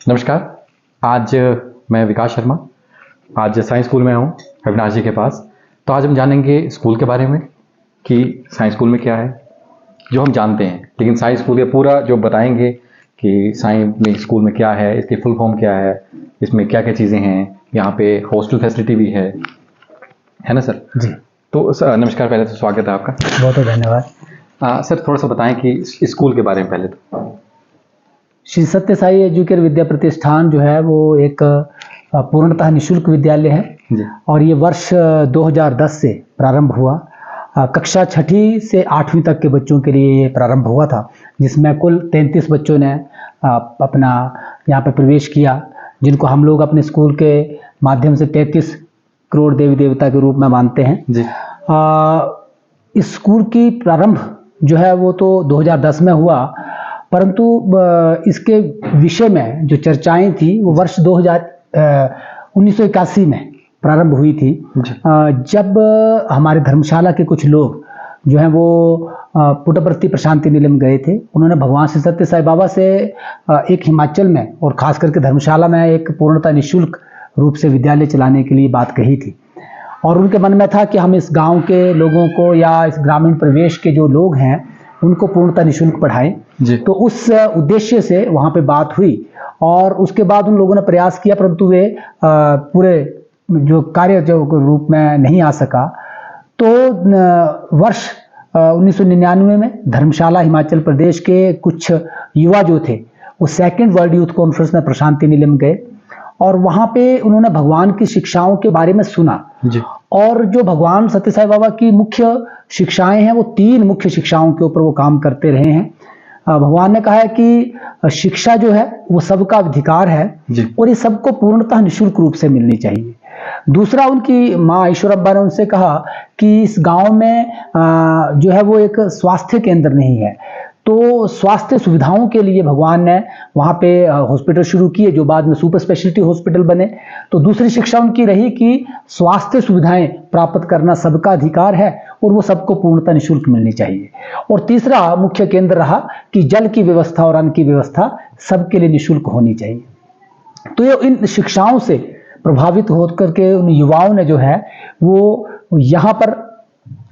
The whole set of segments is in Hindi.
नमस्कार। आज मैं विकास शर्मा आज साइंस स्कूल में हूँ अविनाश जी के पास। तो आज हम जानेंगे स्कूल के बारे में कि साइंस स्कूल में क्या है जो हम जानते हैं, लेकिन साइंस स्कूल का पूरा जो बताएंगे कि साइंस में स्कूल में क्या है, इसकी फुल फॉर्म क्या है, इसमें क्या क्या चीज़ें हैं, यहाँ पे हॉस्टल फैसिलिटी भी है ना सर? जी। तो सर नमस्कार, पहले तो स्वागत है आपका। बहुत बहुत धन्यवाद। सर थोड़ा सा बताएं कि स्कूल के बारे में पहले तो। श्री सत्य साई एजुकेयर विद्या प्रतिष्ठान जो है वो एक पूर्णतः निःशुल्क विद्यालय है जी। और ये वर्ष 2010 से प्रारंभ हुआ। कक्षा 6ठी से 8वीं तक के बच्चों के लिए ये प्रारंभ हुआ था, जिसमें कुल 33 बच्चों ने अपना यहाँ पे प्रवेश किया, जिनको हम लोग अपने स्कूल के माध्यम से 33 करोड़ देवी देवता के रूप में मानते हैं जी। इस स्कूल की प्रारंभ जो है वो तो 2010 में हुआ, परंतु इसके विषय में जो चर्चाएं थी वो वर्ष 1981 में प्रारंभ हुई थी, जब हमारे धर्मशाला के कुछ लोग जो हैं वो पुट्टपर्ती प्रशांति निलम गए थे। उन्होंने भगवान श्री सत्य साई बाबा से एक हिमाचल में और खास करके धर्मशाला में एक पूर्णतः निःशुल्क रूप से विद्यालय चलाने के लिए बात कही थी, और उनके मन में था कि हम इस गांव के लोगों को या इस ग्रामीण प्रवेश के जो लोग हैं उनको पूर्णतः निःशुल्क पढ़ाएं। तो उस उद्देश्य से वहाँ पे बात हुई और उसके बाद उन लोगों ने प्रयास किया, परंतु वे पूरे जो कार्य जो रूप में नहीं आ सका। तो वर्ष 1999 में धर्मशाला हिमाचल प्रदेश के कुछ युवा जो थे वो सेकंड वर्ल्ड यूथ कॉन्फ्रेंस में प्रशांति निलम गए और वहाँ पे उन्होंने भगवान की शिक्षाओं के बारे में सुना जी। और जो भगवान सत्य साई बाबा की मुख्य शिक्षाएं हैं वो 3 मुख्य शिक्षाओं के ऊपर वो काम करते रहे हैं। भगवान ने कहा है कि शिक्षा जो है वो सबका अधिकार है और ये सबको पूर्णतः निःशुल्क रूप से मिलनी चाहिए। दूसरा, उनकी माँ ईश्वरब्बा ने उनसे कहा कि इस गांव में जो है वो एक स्वास्थ्य केंद्र नहीं है, तो स्वास्थ्य सुविधाओं के लिए भगवान ने वहाँ पे हॉस्पिटल शुरू किए जो बाद में सुपर स्पेशलिटी हॉस्पिटल बने। तो दूसरी शिक्षा उनकी रही कि स्वास्थ्य सुविधाएं प्राप्त करना सबका अधिकार है और वो सबको पूर्णतः निःशुल्क मिलनी चाहिए। और तीसरा मुख्य केंद्र रहा कि जल की व्यवस्था और अन्न की व्यवस्था सबके लिए निःशुल्क होनी चाहिए। तो ये इन शिक्षाओं से प्रभावित होकर के उन युवाओं ने जो है वो यहाँ पर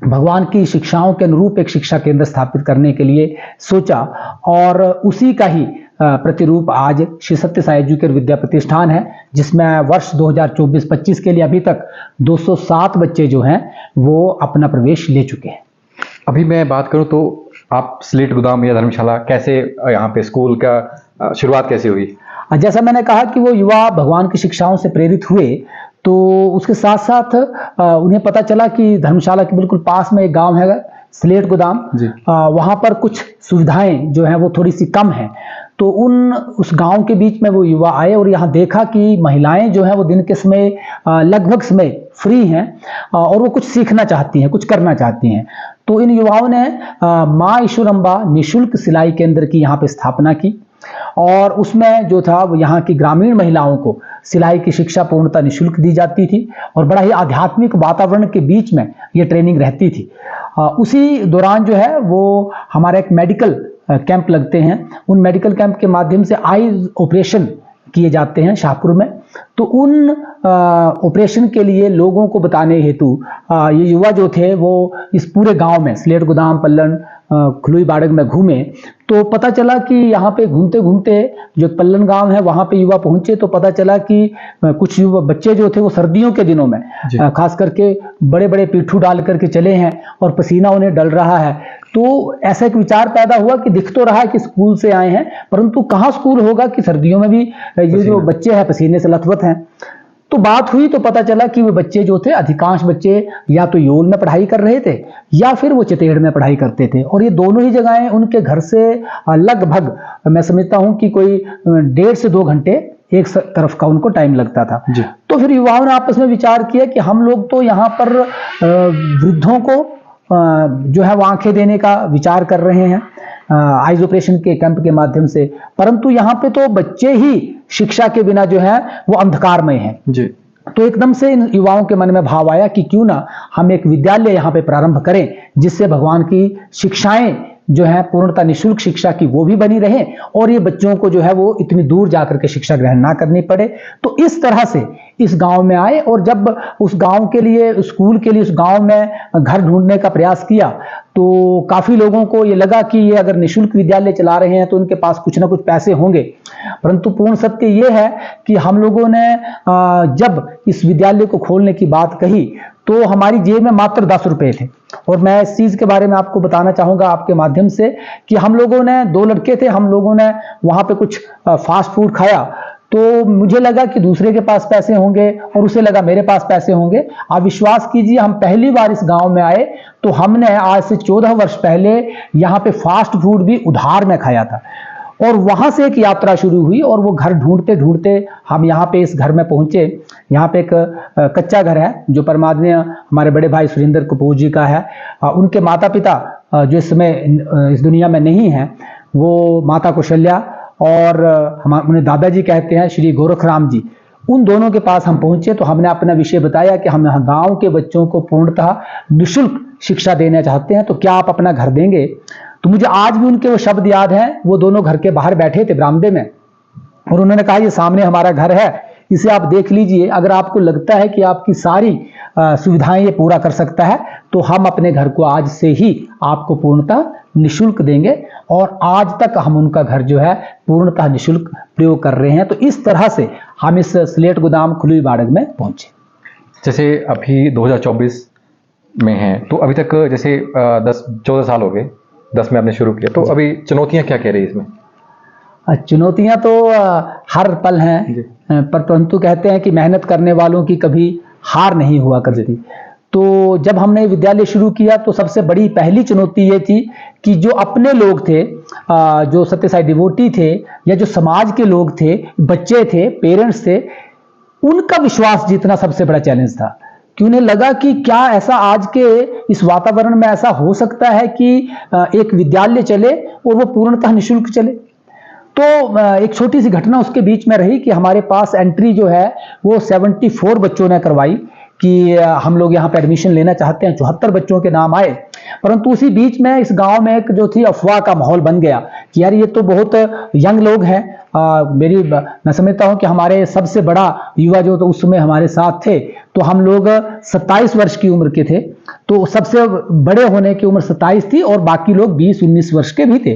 भगवान की शिक्षाओं के अनुरूप एक शिक्षा केंद्र स्थापित करने के लिए सोचा और उसी का ही प्रतिरूप आज श्री सत्य साई एजुकेयर विद्या प्रतिष्ठान है, जिसमें वर्ष 2024-25 के लिए अभी तक 207 बच्चे जो हैं वो अपना प्रवेश ले चुके हैं। अभी मैं बात करूं तो आप स्लेट गोदाम या धर्मशाला कैसे यहाँ पे स्कूल का शुरुआत कैसे हुई? जैसा मैंने कहा कि वो युवा भगवान की शिक्षाओं से प्रेरित हुए, तो उसके साथ साथ उन्हें पता चला कि धर्मशाला के बिल्कुल पास में एक गांव है स्लेट गोदाम, वहाँ पर कुछ सुविधाएं जो हैं वो थोड़ी सी कम हैं। तो उस गांव के बीच में वो युवा आए और यहाँ देखा कि महिलाएं जो हैं वो दिन के समय लगभग समय फ्री हैं और वो कुछ सीखना चाहती हैं, कुछ करना चाहती हैं। तो इन युवाओं ने माँ ईश्वरम्बा निःशुल्क सिलाई केंद्र की यहाँ पे स्थापना की और उसमें जो था वो यहाँ की ग्रामीण महिलाओं को सिलाई की शिक्षा पूर्णतः निःशुल्क दी जाती थी और बड़ा ही आध्यात्मिक वातावरण के बीच में ये ट्रेनिंग रहती थी। उसी दौरान जो है वो हमारा एक मेडिकल कैंप लगते हैं, उन मेडिकल कैंप के माध्यम से आई ऑपरेशन किए जाते हैं शाहपुर में। तो उन ऑपरेशन के लिए लोगों को बताने हेतु ये युवा जो थे वो इस पूरे गांव में स्लेट गोदाम, पल्लन, खलुई बाड़ग में घूमे। तो पता चला कि यहाँ पे घूमते घूमते जो पल्लन गांव है वहाँ पे युवा पहुंचे, तो पता चला कि कुछ युवा बच्चे जो थे वो सर्दियों के दिनों में खास करके बड़े बड़े पीठू डाल करके चले हैं और पसीना उन्हें डल रहा है। तो ऐसा एक विचार पैदा हुआ कि दिख तो रहा है कि स्कूल से आए हैं, परंतु कहाँ स्कूल होगा कि सर्दियों में भी ये जो बच्चे हैं पसीने से लथपथ हैं। तो बात हुई तो पता चला कि वे बच्चे जो थे, अधिकांश बच्चे या तो योल में पढ़ाई कर रहे थे या फिर वो चितेड़ में पढ़ाई करते थे, और ये दोनों ही जगहें उनके घर से लगभग मैं समझता हूँ कि कोई 1.5 से 2 घंटे एक तरफ का उनको टाइम लगता था। तो फिर युवाओं ने आपस में विचार किया कि हम लोग तो यहाँ पर वृद्धों को जो है वो आंखें देने का विचार कर रहे हैं आइज ऑपरेशन के कैंप के माध्यम से, परंतु यहाँ पे तो बच्चे ही शिक्षा के बिना जो है वो अंधकारमय हैं जी। तो एकदम से इन युवाओं के मन में भाव आया कि क्यों ना हम एक विद्यालय यहाँ पे प्रारंभ करें जिससे भगवान की शिक्षाएं जो है पूर्णतः निःशुल्क शिक्षा की वो भी बनी रहे और ये बच्चों को जो है वो इतनी दूर जाकर के शिक्षा ग्रहण ना करनी पड़े। तो इस तरह से इस गांव में आए और जब उस गांव के लिए, स्कूल के लिए उस गांव में घर ढूंढने का प्रयास किया तो काफी लोगों को ये लगा कि ये अगर निःशुल्क विद्यालय चला रहे हैं तो उनके पास कुछ ना कुछ पैसे होंगे, परंतु पूर्ण सत्य ये है कि हम लोगों ने जब इस विद्यालय को खोलने की बात कही तो हमारी जेब में मात्र 10 रुपए थे। और मैं इस चीज के बारे में आपको बताना चाहूंगा आपके माध्यम से कि हम लोगों ने 2 लड़के थे, हम लोगों ने वहां पे कुछ फास्ट फूड खाया तो मुझे लगा कि दूसरे के पास पैसे होंगे और उसे लगा मेरे पास पैसे होंगे। आप विश्वास कीजिए, हम पहली बार इस गांव में आए तो हमने आज से 14 वर्ष पहले यहाँ पे फास्ट फूड भी उधार में खाया था। और वहां से एक यात्रा शुरू हुई और वो घर ढूंढते ढूंढते हम यहाँ पे इस घर में पहुंचे। यहाँ पे एक कच्चा घर है जो परमादरणीय हमारे बड़े भाई सुरेंद्र कपूर जी का है। उनके माता पिता जो इस समय इस दुनिया में नहीं है, वो माता कौशल्या और हम उन्हें दादाजी कहते हैं, श्री गोरखराम जी, उन दोनों के पास हम पहुंचे तो हमने अपना विषय बताया कि हम यहाँ गांव के बच्चों को पूर्णतः निःशुल्क शिक्षा देना चाहते हैं, तो क्या आप अपना घर देंगे। तो मुझे आज भी उनके वो शब्द याद हैं। वो दोनों घर के बाहर बैठे थे बरामदे में और उन्होंने कहा ये सामने हमारा घर है, इसे आप देख लीजिए, अगर आपको लगता है कि आपकी सारी सुविधाएं ये पूरा कर सकता है तो हम अपने घर को आज से ही आपको पूर्णतः निःशुल्क देंगे। और आज तक हम उनका घर जो है पूर्णतः निःशुल्क प्रयोग कर रहे हैं। तो इस तरह से हम इस स्लेट गोदाम खुली बाड़ग में पहुंचे। जैसे अभी 2024 में हैं तो अभी तक जैसे 10-14 साल हो गए, 10 में आपने शुरू किया, तो अभी चुनौतियां क्या कह रही है इसमें? चुनौतियां तो हर पल हैं, परंतु कहते हैं कि मेहनत करने वालों की कभी हार नहीं हुआ करती। तो जब हमने विद्यालय शुरू किया तो सबसे बड़ी पहली चुनौती ये थी कि जो अपने लोग थे, जो सत्य साई डिवोटी थे या जो समाज के लोग थे, बच्चे थे, पेरेंट्स थे, उनका विश्वास जीतना सबसे बड़ा चैलेंज था। कि उन्हें लगा कि क्या ऐसा आज के इस वातावरण में ऐसा हो सकता है कि एक विद्यालय चले और वो पूर्णतः निःशुल्क चले। तो एक छोटी सी घटना उसके बीच में रही कि हमारे पास एंट्री जो है वो 74 बच्चों ने करवाई कि हम लोग यहाँ पे एडमिशन लेना चाहते हैं। 74 बच्चों के नाम आए, परंतु उसी बीच में इस गांव में एक जो थी अफवाह का माहौल बन गया कि यार ये तो बहुत यंग लोग हैं। मैं समझता हूं कि हमारे सबसे बड़ा युवा जो तो उस समय हमारे साथ थे तो हम लोग 27 वर्ष की उम्र के थे, तो सबसे बड़े होने की उम्र 27 थी और बाकी लोग 20-19 वर्ष के भी थे।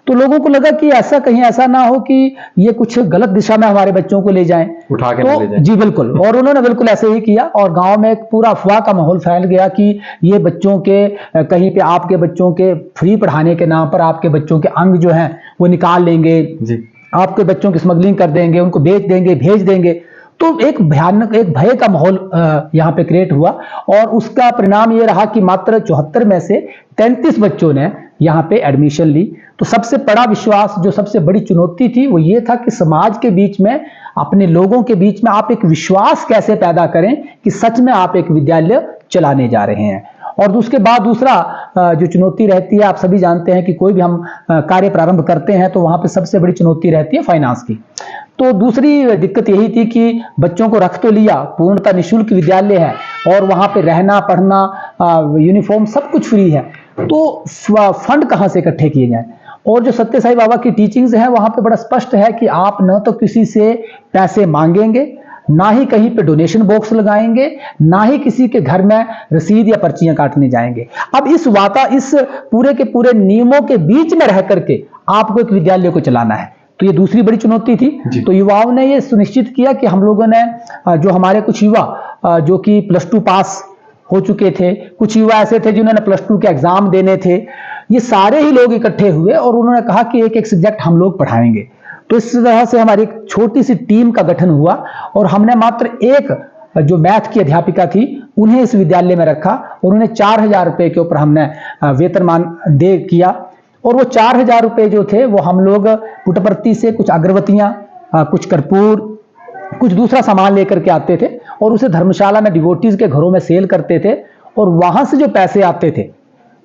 तो लोगों को लगा कि ऐसा कहीं ऐसा ना हो कि ये कुछ गलत दिशा में हमारे बच्चों को ले जाएं, उठा के तो ले जाएं। जी बिल्कुल, और उन्होंने बिल्कुल ऐसे ही किया और गांव में एक पूरा अफवाह का माहौल फैल गया कि ये बच्चों के कहीं पे आपके बच्चों के फ्री पढ़ाने के नाम पर आपके बच्चों के अंग जो हैं वो निकाल लेंगे जी। आपके बच्चों की स्मगलिंग कर देंगे, उनको बेच देंगे, भेज देंगे। तो एक भयानक, एक भय का माहौल यहाँ पे क्रिएट हुआ और उसका परिणाम ये रहा कि मात्र 74 में से 33 बच्चों ने यहाँ पे एडमिशन ली। तो सबसे बड़ा विश्वास, जो सबसे बड़ी चुनौती थी वो ये था कि समाज के बीच में, अपने लोगों के बीच में आप एक विश्वास कैसे पैदा करें कि सच में आप एक विद्यालय चलाने जा रहे हैं। और उसके बाद दूसरा जो चुनौती रहती है, आप सभी जानते हैं कि कोई भी हम कार्य प्रारंभ करते हैं तो वहां पे सबसे बड़ी चुनौती रहती है फाइनेंस की। तो दूसरी दिक्कत यही थी कि बच्चों को रख तो लिया, पूर्णतः निःशुल्क विद्यालय है और वहां पे रहना, पढ़ना, यूनिफॉर्म सब कुछ फ्री है, तो फंड कहां से इकट्ठे किए जाएं। और जो सत्य साई बाबा की टीचिंग्स हैं वहां पे बड़ा स्पष्ट है कि आप न तो किसी से पैसे मांगेंगे, ना ही कहीं पे डोनेशन बॉक्स लगाएंगे, ना ही किसी के घर में रसीद या पर्चियां काटने जाएंगे। अब इस पूरे के पूरे नियमों के बीच में रह करके आपको एक विद्यालय को चलाना है, तो ये दूसरी बड़ी चुनौती थी। तो युवाओं ने ये सुनिश्चित किया कि हम लोगों ने, जो हमारे कुछ युवा जो कि +2 पास हो चुके थे, कुछ युवा ऐसे थे जिन्होंने +2 के एग्जाम देने थे, ये सारे ही लोग इकट्ठे हुए और उन्होंने कहा कि एक एक सब्जेक्ट हम लोग पढ़ाएंगे। तो इस तरह से हमारी एक छोटी सी टीम का गठन हुआ और हमने मात्र एक जो मैथ की अध्यापिका थी उन्हें इस विद्यालय में रखा और उन्हें 4000 रुपए के ऊपर हमने वेतनमान दे किया। और वो 4000 रुपए जो थे वो हम लोग पुटपर्ती से कुछ अगरबत्तियां, कुछ कर्पूर, कुछ दूसरा सामान लेकर के आते थे और उसे धर्मशाला में डिवोटीज के घरों में सेल करते थे और वहां से जो पैसे आते थे,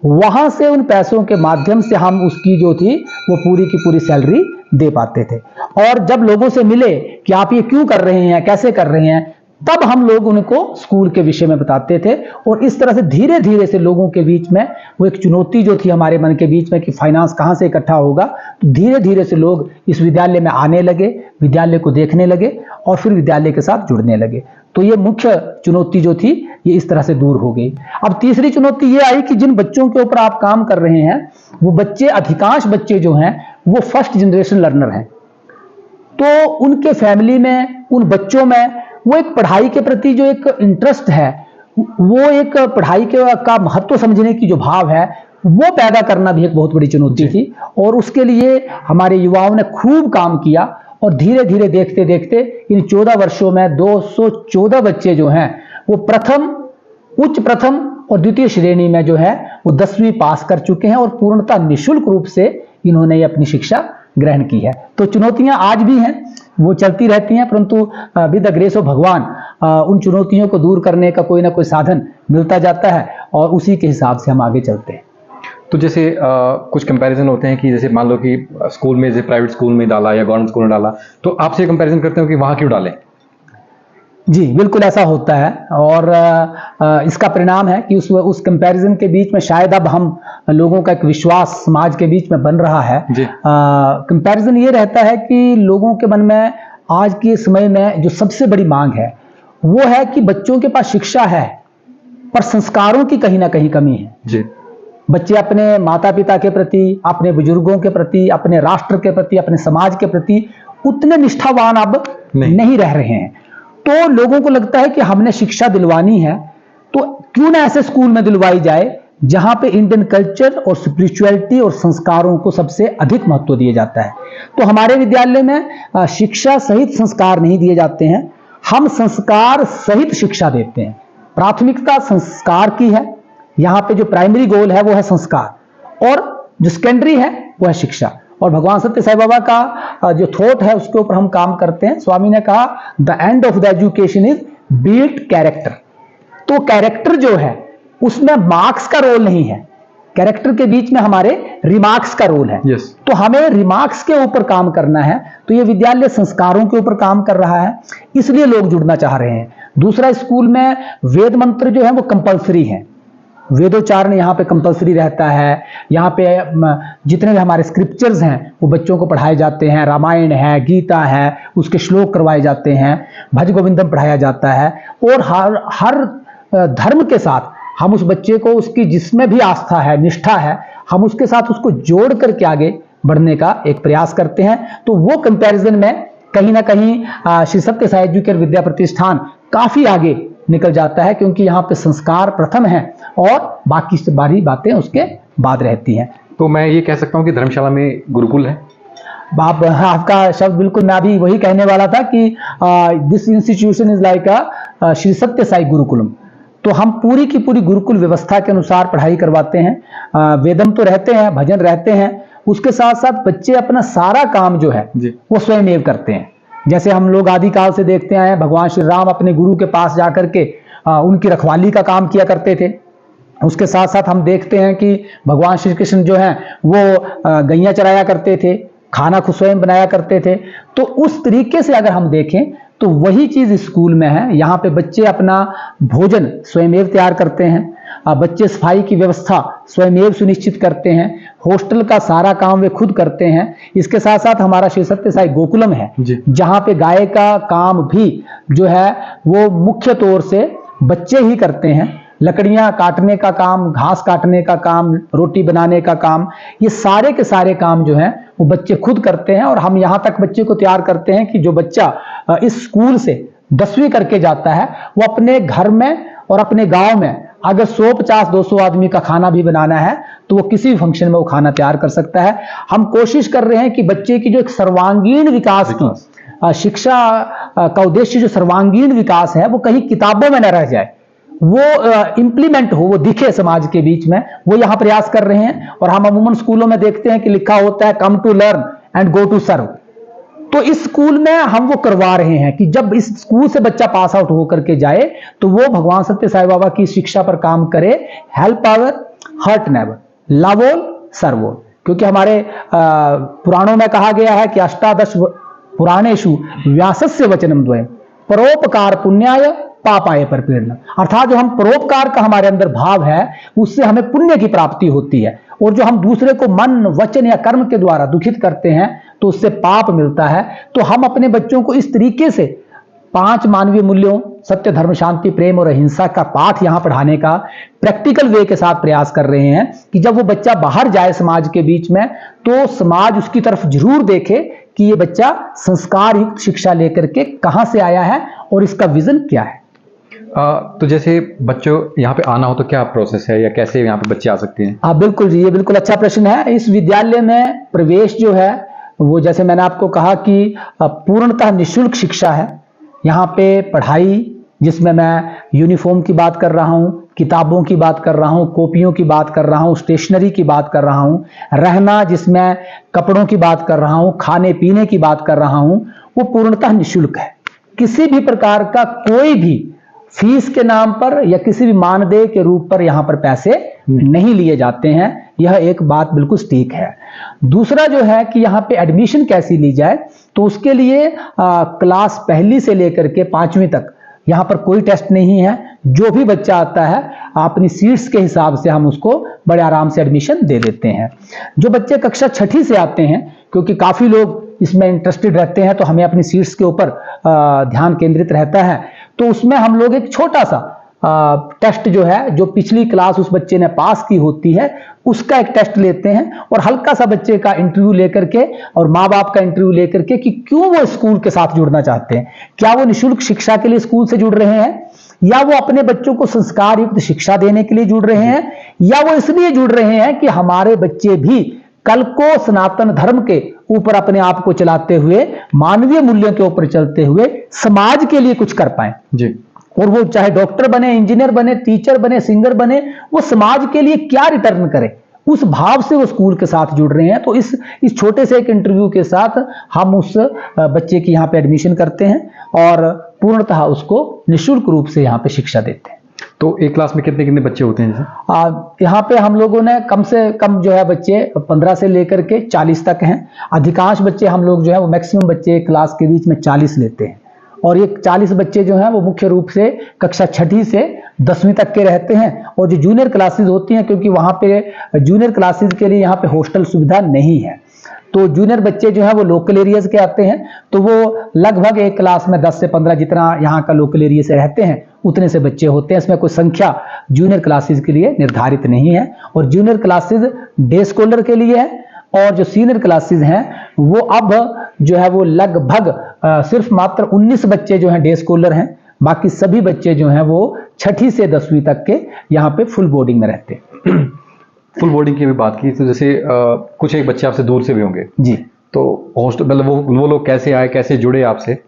वहां से उन पैसों के माध्यम से हम उसकी जो थी वो पूरी की पूरी सैलरी दे पाते थे। और जब लोगों से मिले कि आप ये क्यों कर रहे हैं, कैसे कर रहे हैं, तब हम लोग उनको स्कूल के विषय में बताते थे। और इस तरह से धीरे धीरे से लोगों के बीच में वो एक चुनौती जो थी हमारे मन के बीच में कि फाइनेंस कहाँ से इकट्ठा होगा, तो धीरे धीरे से लोग इस विद्यालय में आने लगे, विद्यालय को देखने लगे और फिर विद्यालय के साथ जुड़ने लगे। तो ये मुख्य चुनौती जो थी ये इस तरह से दूर हो गई। अब तीसरी चुनौती ये आई कि जिन बच्चों के ऊपर आप काम कर रहे हैं वो बच्चे, अधिकांश बच्चे जो हैं वो फर्स्ट जनरेशन लर्नर हैं। तो उनके फैमिली में, उन बच्चों में वो एक पढ़ाई के प्रति जो एक इंटरेस्ट है, वो एक पढ़ाई का महत्व समझने की जो भाव है वो पैदा करना भी एक बहुत बड़ी चुनौती थी। और उसके लिए हमारे युवाओं ने खूब काम किया और धीरे धीरे देखते देखते इन 14 वर्षों में 214 बच्चे जो हैं वो प्रथम, उच्च प्रथम और द्वितीय श्रेणी में जो है वो 10वीं पास कर चुके हैं और पूर्णतः निःशुल्क रूप से इन्होंने अपनी शिक्षा ग्रहण की है। तो चुनौतियां आज भी हैं, वो चलती रहती हैं, परंतु विद द ग्रेस ऑफ भगवान उन चुनौतियों को दूर करने का कोई ना कोई साधन मिलता जाता है और उसी के हिसाब से हम आगे चलते हैं। तो जैसे कुछ कंपैरिजन होते हैं कि जैसे मान लो कि स्कूल में, जैसे प्राइवेट स्कूल में डाला या गवर्नमेंट स्कूल में डाला, तो आपसे कंपैरिजन करते हो कि वहाँ क्यों डालें? जी बिल्कुल ऐसा होता है और इसका परिणाम है कि उस कंपैरिजन के बीच में शायद अब हम लोगों का एक विश्वास समाज के बीच में बन रहा है। कंपैरिजन ये रहता है कि लोगों के मन में आज के समय में जो सबसे बड़ी मांग है वो है कि बच्चों के पास शिक्षा है पर संस्कारों की कहीं ना कहीं कमी है। जी। बच्चे अपने माता पिता के प्रति, अपने बुजुर्गों के प्रति, अपने राष्ट्र के प्रति, अपने समाज के प्रति उतने निष्ठावान अब नहीं रह रहे हैं। तो लोगों को लगता है कि हमने शिक्षा दिलवानी है तो क्यों ना ऐसे स्कूल में दिलवाई जाए जहां पे इंडियन कल्चर और स्पिरिचुअलिटी और संस्कारों को सबसे अधिक महत्व दिया जाता है। तो हमारे विद्यालय में शिक्षा सहित संस्कार नहीं दिए जाते हैं, हम संस्कार सहित शिक्षा देते हैं। प्राथमिकता संस्कार की है, यहाँ पे जो प्राइमरी गोल है वो है संस्कार और जो सेकेंडरी है वो है शिक्षा। और भगवान सत्य साई बाबा का जो थॉट है उसके ऊपर हम काम करते हैं। स्वामी ने कहा the end of the education is build character. तो कैरेक्टर जो है उसमें मार्क्स का रोल नहीं है, कैरेक्टर के बीच में हमारे रिमार्क्स का रोल है। तो हमें रिमार्क्स के ऊपर काम करना है। तो ये विद्यालय संस्कारों के ऊपर काम कर रहा है, इसलिए लोग जुड़ना चाह रहे हैं। दूसरा, स्कूल में वेद मंत्र जो है वो कंपल्सरी है, वेदोच्चारण यहाँ पे कंपल्सरी रहता है। यहाँ पे जितने भी हमारे स्क्रिप्चर्स हैं वो बच्चों को पढ़ाए जाते हैं, रामायण है, गीता है, उसके श्लोक करवाए जाते हैं, भज गोविंदम पढ़ाया जाता है। और हर धर्म के साथ हम उस बच्चे को, उसकी जिसमें भी आस्था है, निष्ठा है, हम उसके साथ उसको जोड़ करके आगे बढ़ने का एक प्रयास करते हैं। तो वो कंपैरिजन में कहीं ना कहीं श्री सत्य साई एजुकेयर विद्या प्रतिष्ठान काफी आगे निकल जाता है, क्योंकि यहाँ पे संस्कार प्रथम है और बाकी सारी बातें उसके बाद रहती हैं। तो मैं ये कह सकता हूँ कि धर्मशाला में गुरुकुल है। आपका शब्द बिल्कुल, मैं अभी वही कहने वाला था कि दिस इंस्टीट्यूशन इज लाइक अ श्री सत्य साई गुरुकुलम। तो हम पूरी की पूरी गुरुकुल व्यवस्था के अनुसार पढ़ाई करवाते हैं। वेदम तो रहते हैं, भजन रहते हैं, उसके साथ साथ बच्चे अपना सारा काम जो है वो स्वयं करते हैं। जैसे हम लोग आदिकाल से देखते आए हैं, भगवान श्री राम अपने गुरु के पास जाकर के उनकी रखवाली का काम किया करते थे। उसके साथ साथ हम देखते हैं कि भगवान श्री कृष्ण जो हैं वो गैया चराया करते थे, खाना खुद स्वयं बनाया करते थे। तो उस तरीके से अगर हम देखें तो वही चीज स्कूल में है। यहाँ पे बच्चे अपना भोजन स्वयं तैयार करते हैं, बच्चे सफाई की व्यवस्था स्वयं सुनिश्चित करते हैं, हॉस्टल का सारा काम वे खुद करते हैं। इसके साथ साथ हमारा श्री सत्य साई गोकुलम है जहाँ पे गाय का काम भी जो है वो मुख्य तौर से बच्चे ही करते हैं। लकड़ियां काटने का काम, घास काटने का काम, रोटी बनाने का काम, ये सारे के सारे काम जो हैं वो बच्चे खुद करते हैं। और हम यहाँ तक बच्चे को तैयार करते हैं कि जो बच्चा इस स्कूल से 10वीं करके जाता है वो अपने घर में और अपने गांव में अगर 150-200 आदमी का खाना भी बनाना है तो वो किसी भी फंक्शन में वो खाना तैयार कर सकता है। हम कोशिश कर रहे हैं कि बच्चे की जो एक सर्वांगीण विकास की शिक्षा का उद्देश्य, जो सर्वांगीण विकास है, वो कहीं किताबों में न रह जाए, वो इंप्लीमेंट हो, वो दिखे समाज के बीच में, वो यहाँ प्रयास कर रहे हैं। और हम अमूमन स्कूलों में देखते हैं कि लिखा होता है come to learn and go to serve. तो इस स्कूल में हम वो करवा रहे हैं कि जब इस स्कूल से बच्चा पास आउट होकर के जाए तो वो भगवान सत्य साई बाबा की शिक्षा पर काम करे। Help power, hurt never, love all, serve all. क्योंकि हमारे पुराणों में कहा गया है कि अष्टादश पुराणेषु व्यासस्य वचनम द्वयम्, परोपकार पुण्याय पापाय परपीड़न, अर्थात जो हम परोपकार का हमारे अंदर भाव है उससे हमें पुण्य की प्राप्ति होती है, और जो हम दूसरे को मन वचन या कर्म के द्वारा दुखित करते हैं तो उससे पाप मिलता है। तो हम अपने बच्चों को इस तरीके से 5 मानवीय मूल्यों सत्य धर्म शांति प्रेम और अहिंसा का पाठ यहां पढ़ाने का प्रैक्टिकल वे के साथ प्रयास कर रहे हैं कि जब वो बच्चा बाहर जाए समाज के बीच में तो समाज उसकी तरफ जरूर देखे कि ये बच्चा संस्कार युक्त शिक्षा लेकर के कहां से आया है और इसका विजन क्या है। तो जैसे बच्चों यहाँ पे आना हो तो क्या प्रोसेस है या कैसे यहाँ पे बच्चे आ सकते हैं? हाँ बिल्कुल जी, ये बिल्कुल अच्छा प्रश्न है। इस विद्यालय में प्रवेश जो है वो जैसे मैंने आपको कहा कि पूर्णतः निःशुल्क शिक्षा है। यहाँ पे पढ़ाई जिसमें मैं यूनिफॉर्म की बात कर रहा हूँ, किताबों की बात कर रहा हूँ, कॉपियों की बात कर रहा हूँ, स्टेशनरी की बात कर रहा हूँ, रहना जिसमें कपड़ों की बात कर रहा हूँ, खाने पीने की बात कर रहा हूँ, वो पूर्णतः निःशुल्क है। किसी भी प्रकार का कोई भी फीस के नाम पर या किसी भी मानदेय के रूप पर यहाँ पर पैसे नहीं लिए जाते हैं। यह एक बात बिल्कुल ठीक है। दूसरा जो है कि यहाँ पे एडमिशन कैसी ली जाए, तो उसके लिए क्लास 1 से लेकर के 5वीं तक यहाँ पर कोई टेस्ट नहीं है। जो भी बच्चा आता है अपनी सीट्स के हिसाब से हम उसको बड़े आराम से एडमिशन दे देते हैं। जो बच्चे कक्षा 6ठी से आते हैं, क्योंकि काफ़ी लोग इसमें इंटरेस्टेड रहते हैं तो हमें अपनी सीट्स के ऊपर ध्यान केंद्रित रहता है, तो उसमें हम लोग एक छोटा सा टेस्ट जो है, जो पिछली क्लास उस बच्चे ने पास की होती है उसका एक टेस्ट लेते हैं और हल्का सा बच्चे का इंटरव्यू लेकर के और माँ बाप का इंटरव्यू लेकर के कि क्यों वो स्कूल के साथ जुड़ना चाहते हैं। क्या वो निःशुल्क शिक्षा के लिए स्कूल से जुड़ रहे हैं, या वो अपने बच्चों को संस्कार युक्त शिक्षा देने के लिए जुड़ रहे हैं, या वो इसलिए जुड़ रहे हैं कि हमारे बच्चे भी कल को सनातन धर्म के ऊपर अपने आप को चलाते हुए मानवीय मूल्यों के ऊपर चलते हुए समाज के लिए कुछ कर पाए जी। और वो चाहे डॉक्टर बने, इंजीनियर बने, टीचर बने, सिंगर बने, वो समाज के लिए क्या रिटर्न करे, उस भाव से वो स्कूल के साथ जुड़ रहे हैं। तो इस छोटे से एक इंटरव्यू के साथ हम उस बच्चे की यहाँ पे एडमिशन करते हैं और पूर्णतः उसको निःशुल्क रूप से यहाँ पे शिक्षा देते हैं। तो एक क्लास में कितने कितने बच्चे होते हैं? यहाँ पे हम लोगों ने कम से कम जो है बच्चे 15 से लेकर के 40 तक हैं। अधिकांश बच्चे हम लोग जो है वो मैक्सिमम बच्चे क्लास के बीच में 40 लेते हैं, और ये 40 बच्चे जो हैं वो मुख्य रूप से कक्षा 6ठी से 10वीं तक के रहते हैं। और जो जूनियर क्लासेस होती हैं, क्योंकि वहाँ पे जूनियर क्लासेस के लिए यहाँ पे हॉस्टल सुविधा नहीं है, तो जूनियर बच्चे जो हैं वो लोकल एरियाज के आते हैं, तो वो लगभग एक क्लास में 10 से 15 जितना यहाँ का लोकल एरिया से रहते हैं उतने से बच्चे होते हैं। इसमें कोई संख्या जूनियर क्लासेस के लिए निर्धारित नहीं है, और जूनियर क्लासेस डे स्कॉलर के लिए है, और जो सीनियर क्लासेस हैं वो अब जो है वो लगभग सिर्फ मात्र 19 बच्चे जो हैं डे स्कॉलर हैं, बाकी सभी बच्चे जो हैं वो 6ठी से 10वीं तक के यहाँ पे फुल बोर्डिंग में रहते हैं। फुल बोर्डिंग की भी बात की तो जैसे कुछ एक बच्चे आपसे दूर से भी होंगे जी, तो हॉस्टल मतलब वो लोग कैसे आए, कैसे जुड़े आपसे,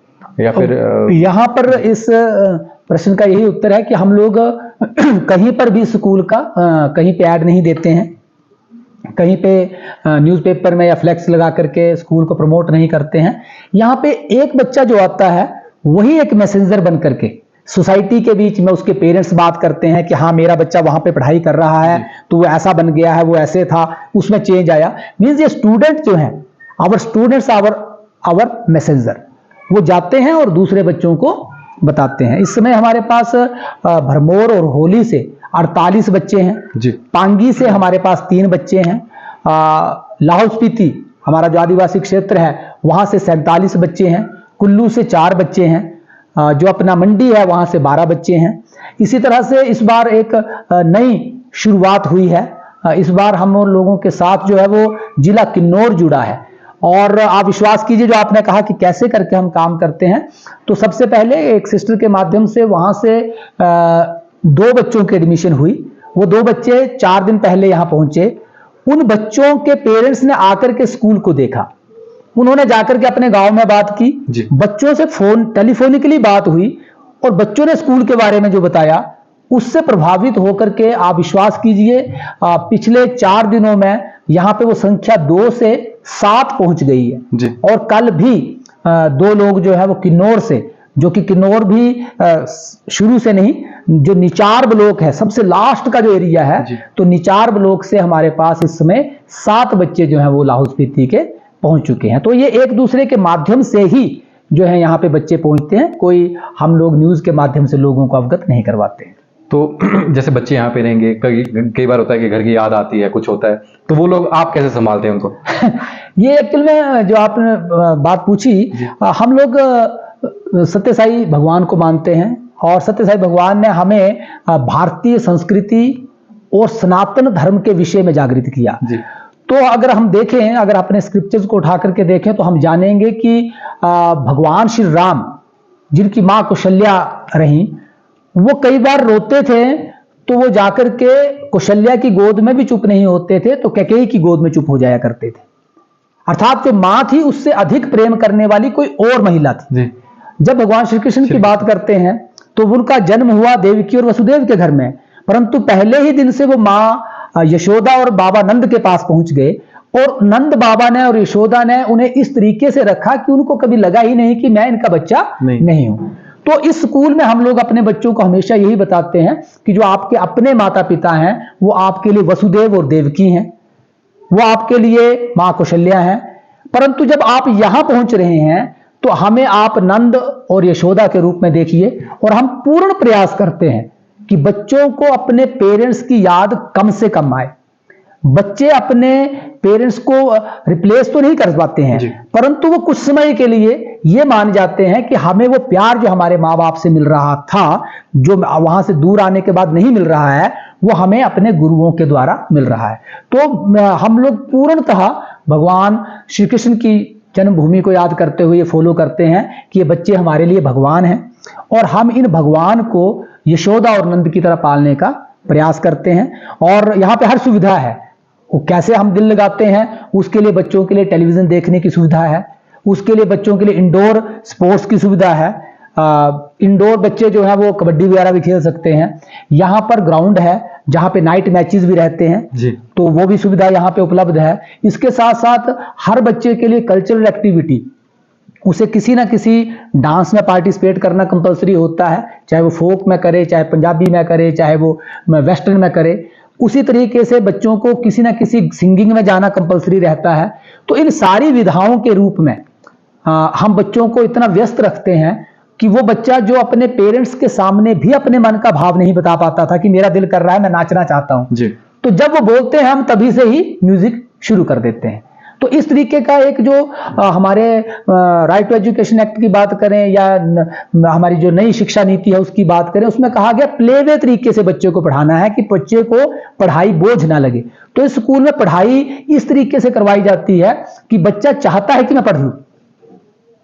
या फिर यहाँ पर इस प्रश्न का यही उत्तर है कि हम लोग कहीं पर भी स्कूल का कहीं पे ऐड नहीं देते हैं, कहीं पे न्यूज़पेपर में या फ्लैक्स लगा करके स्कूल को प्रमोट नहीं करते हैं। यहाँ पे एक बच्चा जो आता है वही एक मैसेंजर बन करके सोसाइटी के बीच में उसके पेरेंट्स बात करते हैं कि हाँ मेरा बच्चा वहां पे पढ़ाई कर रहा है तो वो ऐसा बन गया है, वो ऐसे था, उसमें चेंज आया। मीन्स ये स्टूडेंट जो हैं, आवर स्टूडेंट्स आवर मैसेंजर, वो जाते हैं और दूसरे बच्चों को बताते हैं। इस समय हमारे पास भरमौर और होली से 48 बच्चे हैं जी। पांगी से हमारे पास 3 बच्चे हैं, लाहौल स्पीति हमारा जो आदिवासी क्षेत्र है वहां से 47 बच्चे हैं, कुल्लू से 4 बच्चे हैं, जो अपना मंडी है वहां से 12 बच्चे हैं। इसी तरह से इस बार एक नई शुरुआत हुई है। इस बार हम लोगों के साथ जो है वो जिला किन्नौर जुड़ा है, और आप विश्वास कीजिए जो आपने कहा कि कैसे करके हम काम करते हैं, तो सबसे पहले एक सिस्टर के माध्यम से वहां से 2 बच्चों की एडमिशन हुई। वो 2 बच्चे 4 दिन पहले यहाँ पहुंचे। उन बच्चों के पेरेंट्स ने आकर के स्कूल को देखा, उन्होंने जाकर के अपने गांव में बात की, बच्चों से टेलीफोनिकली बात हुई, और बच्चों ने स्कूल के बारे में जो बताया उससे प्रभावित होकर के आप विश्वास कीजिए पिछले 4 दिनों में यहाँ पे वो संख्या 2 से 7 पहुंच गई है जी। और कल भी 2 लोग जो है वो किन्नौर से, जो कि किन्नौर भी शुरू से नहीं, जो निचार ब्लॉक है सबसे लास्ट का जो एरिया है, तो निचार ब्लॉक से हमारे पास इस समय 7 बच्चे जो हैं वो लाहौल स्पीति के पहुंच चुके हैं। तो ये एक दूसरे के माध्यम से ही जो है यहाँ पे बच्चे पहुँचते हैं, कोई हम लोग न्यूज़ के माध्यम से लोगों को अवगत नहीं करवाते हैं। तो जैसे बच्चे यहाँ पे रहेंगे, कई बार होता है कि घर की याद आती है, कुछ होता है, तो वो लोग आप कैसे संभालते हैं उनको? ये एक्चुअल में जो आपने बात पूछी, हम लोग सत्य साई भगवान को मानते हैं और सत्य साई भगवान ने हमें भारतीय संस्कृति और सनातन धर्म के विषय में जागृत किया जी। तो अगर हम देखें, अगर अपने स्क्रिप्चर्स को उठा करके देखें तो हम जानेंगे कि भगवान श्री राम, जिनकी माँ कौशल्या रही, वो कई बार रोते थे तो वो जाकर के कौशल्या की गोद में भी चुप नहीं होते थे, तो कैकेयी की गोद में चुप हो जाया करते थे। अर्थात जो माँ थी उससे अधिक प्रेम करने वाली कोई और महिला थी जी। जब भगवान श्री कृष्ण की बात करते हैं तो उनका जन्म हुआ देवकी और वसुदेव के घर में, परंतु पहले ही दिन से वो माँ यशोदा और बाबा नंद के पास पहुंच गए और नंद बाबा ने और यशोदा ने उन्हें इस तरीके से रखा कि उनको कभी लगा ही नहीं कि मैं इनका बच्चा नहीं हूं। तो इस स्कूल में हम लोग अपने बच्चों को हमेशा यही बताते हैं कि जो आपके अपने माता पिता हैं वो आपके लिए वसुदेव और देवकी हैं, वो आपके लिए मां कौशल्या हैं, परंतु जब आप यहां पहुंच रहे हैं तो हमें आप नंद और यशोदा के रूप में देखिए। और हम पूर्ण प्रयास करते हैं कि बच्चों को अपने पेरेंट्स की याद कम से कम आए। बच्चे अपने पेरेंट्स को रिप्लेस तो नहीं कर पाते हैं, परंतु वो कुछ समय के लिए ये मान जाते हैं कि हमें वो प्यार जो हमारे माँ बाप से मिल रहा था, जो वहां से दूर आने के बाद नहीं मिल रहा है, वो हमें अपने गुरुओं के द्वारा मिल रहा है। तो हम लोग पूर्णतः भगवान श्री कृष्ण की जन्मभूमि को याद करते हुए फॉलो करते हैं कि ये बच्चे हमारे लिए भगवान हैं और हम इन भगवान को यशोदा और नंद की तरह पालने का प्रयास करते हैं। और यहाँ पे हर सुविधा है, वो कैसे हम दिल लगाते हैं उसके लिए बच्चों के लिए टेलीविजन देखने की सुविधा है, उसके लिए बच्चों के लिए इंडोर स्पोर्ट्स की सुविधा है। इंडोर बच्चे जो है वो कबड्डी वगैरह भी खेल सकते हैं। यहाँ पर ग्राउंड है जहाँ पे नाइट मैचेस भी रहते हैं जी। तो वो भी सुविधा यहाँ पे उपलब्ध है। इसके साथ साथ हर बच्चे के लिए कल्चरल एक्टिविटी, उसे किसी ना किसी डांस में पार्टिसिपेट करना कंपलसरी होता है, चाहे वो फोक में करे, चाहे पंजाबी में करे, चाहे वो वेस्टर्न में करे। उसी तरीके से बच्चों को किसी ना किसी सिंगिंग में जाना कंपलसरी रहता है। तो इन सारी विधाओं के रूप में हम बच्चों को इतना व्यस्त रखते हैं कि वो बच्चा जो अपने पेरेंट्स के सामने भी अपने मन का भाव नहीं बता पाता था कि मेरा दिल कर रहा है, मैं नाचना चाहता हूं जी, तो जब वो बोलते हैं हम तभी से ही म्यूजिक शुरू कर देते हैं। तो इस तरीके का एक जो हमारे राइट टू एजुकेशन एक्ट की बात करें या हमारी जो नई शिक्षा नीति है उसकी बात करें, उसमें कहा गया प्ले वे तरीके से बच्चे को पढ़ाना है कि बच्चे को पढ़ाई बोझ ना लगे। तो इस स्कूल में पढ़ाई इस तरीके से करवाई जाती है कि बच्चा चाहता है कि मैं पढ़ लूं,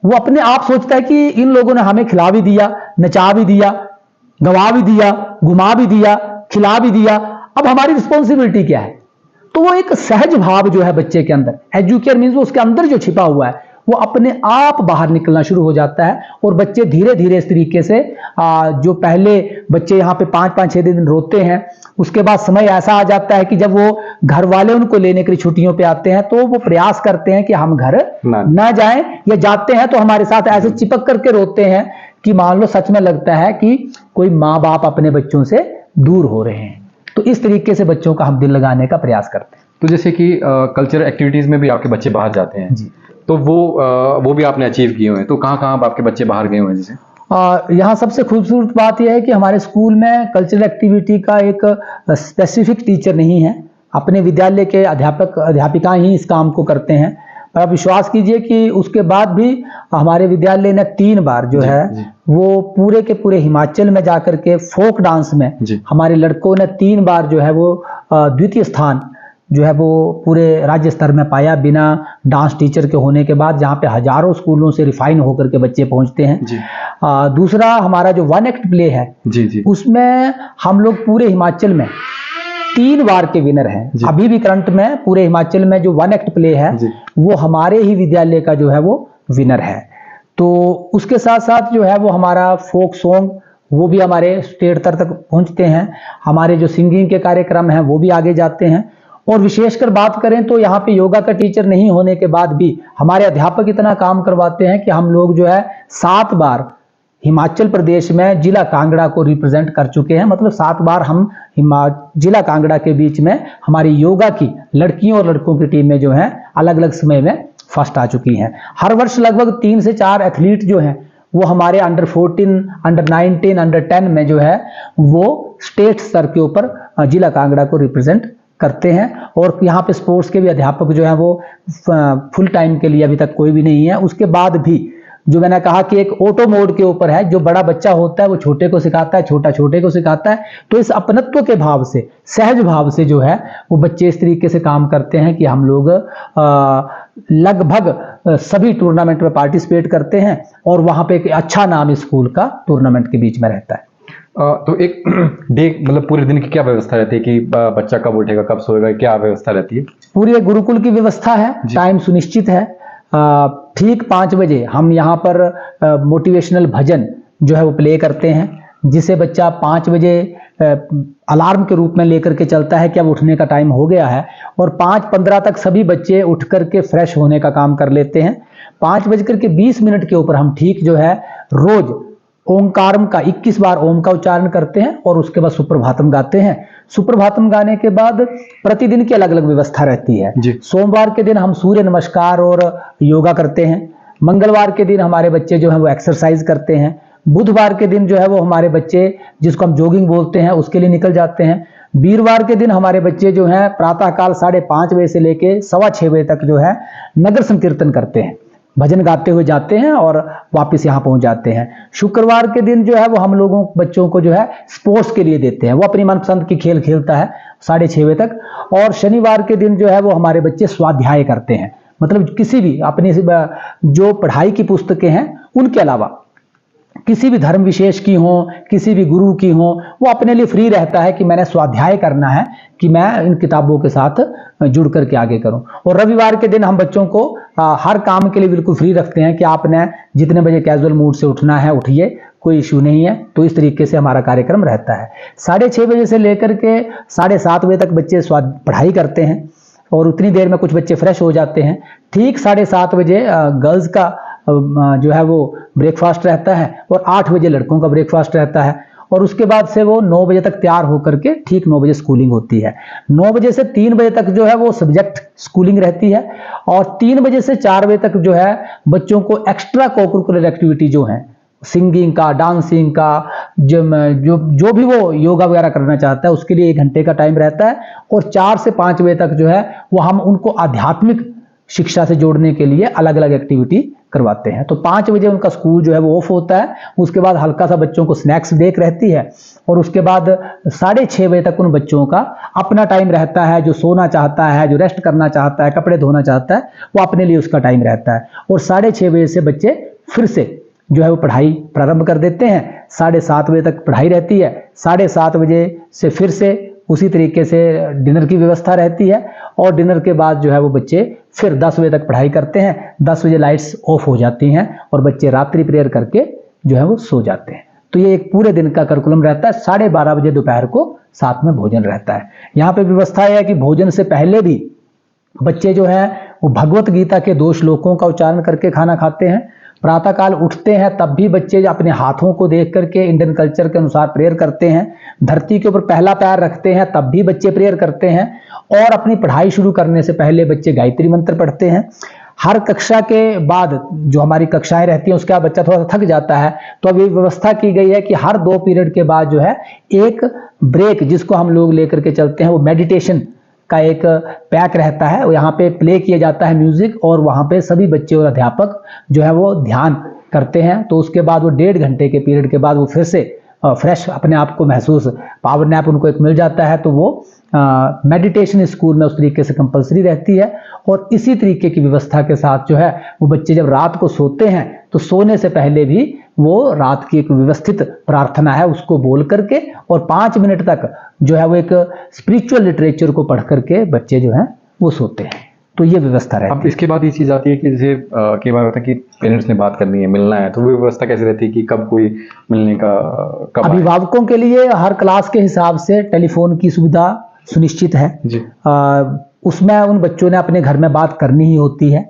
वो अपने आप सोचता है कि इन लोगों ने हमें खिला भी दिया, नचा भी दिया, गवा भी दिया, घुमा भी दिया, खिला भी दिया, अब हमारी रिस्पॉन्सिबिलिटी क्या है। तो वो एक सहज भाव जो है बच्चे के अंदर, एजुकेयर मीन्स वो उसके अंदर जो छिपा हुआ है वो अपने आप बाहर निकलना शुरू हो जाता है। और बच्चे धीरे धीरे इस तरीके से जो पहले बच्चे यहाँ पे 5-5-6 दिन रोते हैं, उसके बाद समय ऐसा आ जाता है कि जब वो घर वाले उनको लेने के लिए छुट्टियों पे आते हैं तो वो प्रयास करते हैं कि हम घर ना जाएं, या जाते हैं तो हमारे साथ ऐसे चिपक करके रोते हैं कि मान लो सच में लगता है कि कोई माँ बाप अपने बच्चों से दूर हो रहे हैं। तो इस तरीके से बच्चों का हम दिल लगाने का प्रयास करते हैं। तो जैसे कि कल्चरल एक्टिविटीज़ में भी आपके बच्चे बाहर जाते हैं जी, तो वो भी आपने अचीव किए हुए हैं, तो कहाँ कहाँ आपके बच्चे बाहर गए हुए हैं? जैसे यहाँ सबसे खूबसूरत बात यह है कि हमारे स्कूल में कल्चरल एक्टिविटी का एक स्पेसिफिक टीचर नहीं है, अपने विद्यालय के अध्यापक अध्यापिकाएं ही इस काम को करते हैं। पर आप विश्वास कीजिए कि उसके बाद भी हमारे विद्यालय ने 3 बार जो है वो पूरे के पूरे हिमाचल में जाकर के फोक डांस में हमारे लड़कों ने 3 बार जो है वो द्वितीय स्थान जो है वो पूरे राज्य स्तर में पाया, बिना डांस टीचर के होने के बाद, जहाँ पे हजारों स्कूलों से रिफाइन होकर के बच्चे पहुंचते हैं। दूसरा हमारा जो 1 एक्ट प्ले है जी, उसमें हम लोग पूरे हिमाचल में 3 बार के विनर हैं। अभी भी करंट में पूरे हिमाचल में जो 1 एक्ट प्ले है वो हमारे ही विद्यालय का जो है वो विनर है। तो उसके साथ साथ जो है वो हमारा फोक सॉन्ग वो भी हमारे स्टेट स्तर तक पहुंचते हैं। हमारे जो सिंगिंग के कार्यक्रम हैं वो भी आगे जाते हैं। और विशेषकर बात करें तो यहाँ पे योगा का टीचर नहीं होने के बाद भी हमारे अध्यापक इतना काम करवाते हैं कि हम लोग जो है 7 बार हिमाचल प्रदेश में जिला कांगड़ा को रिप्रेजेंट कर चुके हैं। मतलब 7 बार हम जिला कांगड़ा के बीच में हमारी योगा की लड़कियों और लड़कों की टीम में जो है अलग अलग समय में फर्स्ट आ चुकी हैं। हर वर्ष लगभग 3 से 4 एथलीट जो हैं वो हमारे अंडर 14, अंडर 19, अंडर 10 में जो है वो स्टेट स्तर के ऊपर जिला कांगड़ा को रिप्रेजेंट करते हैं। और यहाँ पे स्पोर्ट्स के भी अध्यापक जो हैं वो फुल टाइम के लिए अभी तक कोई भी नहीं है। उसके बाद भी जो मैंने कहा कि एक ऑटो मोड के ऊपर है, जो बड़ा बच्चा होता है वो छोटे को सिखाता है, छोटा छोटे को सिखाता है। तो इस अपनत्व के भाव से, सहज भाव से जो है वो बच्चे इस तरीके से काम करते हैं कि हम लोग लगभग सभी टूर्नामेंट में पार्टिसिपेट करते हैं और वहां पे एक अच्छा नाम स्कूल का टूर्नामेंट के बीच में रहता है। तो एक डे मतलब पूरे दिन की क्या व्यवस्था रहती है कि बच्चा कब उठेगा, कब सोएगा, क्या व्यवस्था रहती है? पूरी एक गुरुकुल की व्यवस्था है, टाइम सुनिश्चित है। ठीक 5 बजे हम यहाँ पर मोटिवेशनल भजन जो है वो प्ले करते हैं, जिसे बच्चा 5 बजे अलार्म के रूप में लेकर के चलता है कि अब उठने का टाइम हो गया है। और 5:15 तक सभी बच्चे उठ करके फ्रेश होने का काम कर लेते हैं। 5:20 के ऊपर हम ठीक जो है रोज ओंकारम का 21 बार ओम का उच्चारण करते हैं और उसके बाद सुप्रभातम गाते हैं। सुप्रभातम गाने के बाद प्रतिदिन की अलग अलग व्यवस्था रहती है। सोमवार के दिन हम सूर्य नमस्कार और योगा करते हैं। मंगलवार के दिन हमारे बच्चे जो हैं वो एक्सरसाइज करते हैं। बुधवार के दिन जो है वो हमारे बच्चे, जिसको हम जॉगिंग बोलते हैं, उसके लिए निकल जाते हैं। वीरवार के दिन हमारे बच्चे जो हैं प्रातःकाल 5:30 बजे से लेके 6:15 बजे तक जो है नगर संकीर्तन करते हैं, भजन गाते हुए जाते हैं और वापस यहाँ पहुंच जाते हैं। शुक्रवार के दिन जो है वो हम लोगों बच्चों को जो है स्पोर्ट्स के लिए देते हैं, वो अपनी मनपसंद की खेल खेलता है 6:30 बजे तक। और शनिवार के दिन जो है वो हमारे बच्चे स्वाध्याय करते हैं, मतलब किसी भी अपनी जो पढ़ाई की पुस्तकें हैं उनके अलावा किसी भी धर्म विशेष की हो, किसी भी गुरु की हो, वो अपने लिए फ्री रहता है कि मैंने स्वाध्याय करना है, कि मैं इन किताबों के साथ जुड़ करके आगे करूं। और रविवार के दिन हम बच्चों को हर काम के लिए बिल्कुल फ्री रखते हैं कि आपने जितने बजे कैजुअल मूड से उठना है उठिए, कोई इश्यू नहीं है। तो इस तरीके से हमारा कार्यक्रम रहता है। 6:30 बजे से लेकर के 7:30 बजे तक बच्चे पढ़ाई करते हैं और उतनी देर में कुछ बच्चे फ्रेश हो जाते हैं। ठीक 7:30 बजे गर्ल्स का जो है वो ब्रेकफास्ट रहता है और 8 बजे लड़कों का ब्रेकफास्ट रहता है। और उसके बाद से वो 9 बजे तक तैयार होकर के ठीक 9 बजे स्कूलिंग होती है। 9 बजे से 3 बजे तक जो है वो सब्जेक्ट स्कूलिंग रहती है। और 3 बजे से 4 बजे तक जो है बच्चों को एक्स्ट्रा कोकुलर एक्टिविटी जो है, सिंगिंग का, डांसिंग का, जो भी वो योगा वगैरह करना चाहता है उसके लिए 1 घंटे का टाइम रहता है। और 4 से 5 बजे तक जो है वो हम उनको आध्यात्मिक शिक्षा से जोड़ने के लिए अलग अलग एक्टिविटी करवाते हैं। तो 5 बजे उनका स्कूल जो है वो ऑफ होता है। उसके बाद हल्का सा बच्चों को स्नैक्स ब्रेक रहती है और उसके बाद 6:30 बजे तक उन बच्चों का अपना टाइम रहता है। जो सोना चाहता है, जो रेस्ट करना चाहता है, कपड़े धोना चाहता है, वो अपने लिए उसका टाइम रहता है। और 6:30 बजे से बच्चे फिर से जो है वो पढ़ाई प्रारंभ कर देते हैं। 7:30 बजे तक पढ़ाई रहती है। 7:30 बजे से फिर से उसी तरीके से डिनर की व्यवस्था रहती है। और डिनर के बाद जो है वो बच्चे फिर 10 बजे तक पढ़ाई करते हैं। 10 बजे लाइट्स ऑफ हो जाती हैं और बच्चे रात्रि प्रेयर करके जो है वो सो जाते हैं। तो ये एक पूरे दिन का करिकुलम रहता है। 12:30 बजे दोपहर को साथ में भोजन रहता है। यहाँ पे व्यवस्था है कि भोजन से पहले भी बच्चे जो हैं वो भगवत गीता के 2 श्लोकों का उच्चारण करके खाना खाते हैं। प्रातःकाल उठते हैं तब भी बच्चे अपने हाथों को देख करके इंडियन कल्चर के अनुसार प्रेयर करते हैं। धरती के ऊपर पहला पैर रखते हैं तब भी बच्चे प्रेयर करते हैं। और अपनी पढ़ाई शुरू करने से पहले बच्चे गायत्री मंत्र पढ़ते हैं। हर कक्षा के बाद जो हमारी कक्षाएं रहती हैं उसके बाद बच्चा थोड़ा सा थक जाता है, तो अब ये व्यवस्था की गई है कि हर 2 पीरियड के बाद जो है एक ब्रेक, जिसको हम लोग लेकर के चलते हैं, वो मेडिटेशन का एक पैक रहता है। यहाँ पे प्ले किया जाता है म्यूजिक और वहाँ पे सभी बच्चे और अध्यापक जो है वो ध्यान करते हैं। तो उसके बाद वो 1.5 घंटे के पीरियड के बाद वो फिर से फ्रेश अपने आप को महसूस, पावर नैप उनको एक मिल जाता है। तो वो मेडिटेशन स्कूल में उस तरीके से कंपलसरी रहती है। और इसी तरीके की व्यवस्था के साथ जो है वो बच्चे जब रात को सोते हैं तो सोने से पहले भी वो रात की एक व्यवस्थित प्रार्थना है उसको बोल करके और 5 मिनट तक जो है वो एक स्पिरिचुअल लिटरेचर को पढ़ करके बच्चे जो हैं वो सोते हैं। तो ये व्यवस्था रहती है। अब इसके बाद ये चीज़ आती है कि जैसे कई बार होता है कि पेरेंट्स ने बात करनी है, मिलना है, तो वो व्यवस्था कैसे रहती है कि कब कोई मिलने का कब? अभिभावकों के लिए हर क्लास के हिसाब से टेलीफोन की सुविधा सुनिश्चित है जी। उसमें उन बच्चों ने अपने घर में बात करनी ही होती है।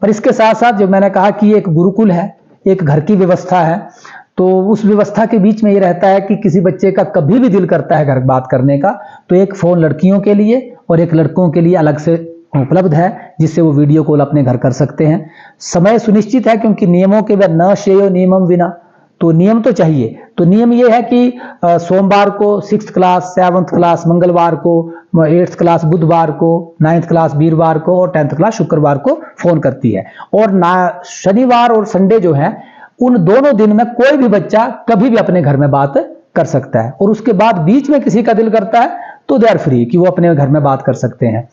पर इसके साथ साथ जो मैंने कहा कि एक गुरुकुल है, एक घर की व्यवस्था है, तो उस व्यवस्था के बीच में ये रहता है कि किसी बच्चे का कभी भी दिल करता है घर बात करने का, तो एक फ़ोन लड़कियों के लिए और एक लड़कों के लिए अलग से उपलब्ध है जिससे वो वीडियो कॉल अपने घर कर सकते हैं। समय सुनिश्चित है क्योंकि नियमों के बिना न श्रेयो नियमम विना, तो नियम तो चाहिए। तो नियम ये है कि सोमवार को 6th क्लास, 7th क्लास मंगलवार को, 8th क्लास बुधवार को, 9th क्लास वीरवार को और 10th क्लास शुक्रवार को फोन करती है। और ना शनिवार और संडे जो है उन दोनों दिन में कोई भी बच्चा कभी भी अपने घर में बात कर सकता है। और उसके बाद बीच में किसी का दिल करता है तो दे आर फ्री कि वो अपने घर में बात कर सकते हैं।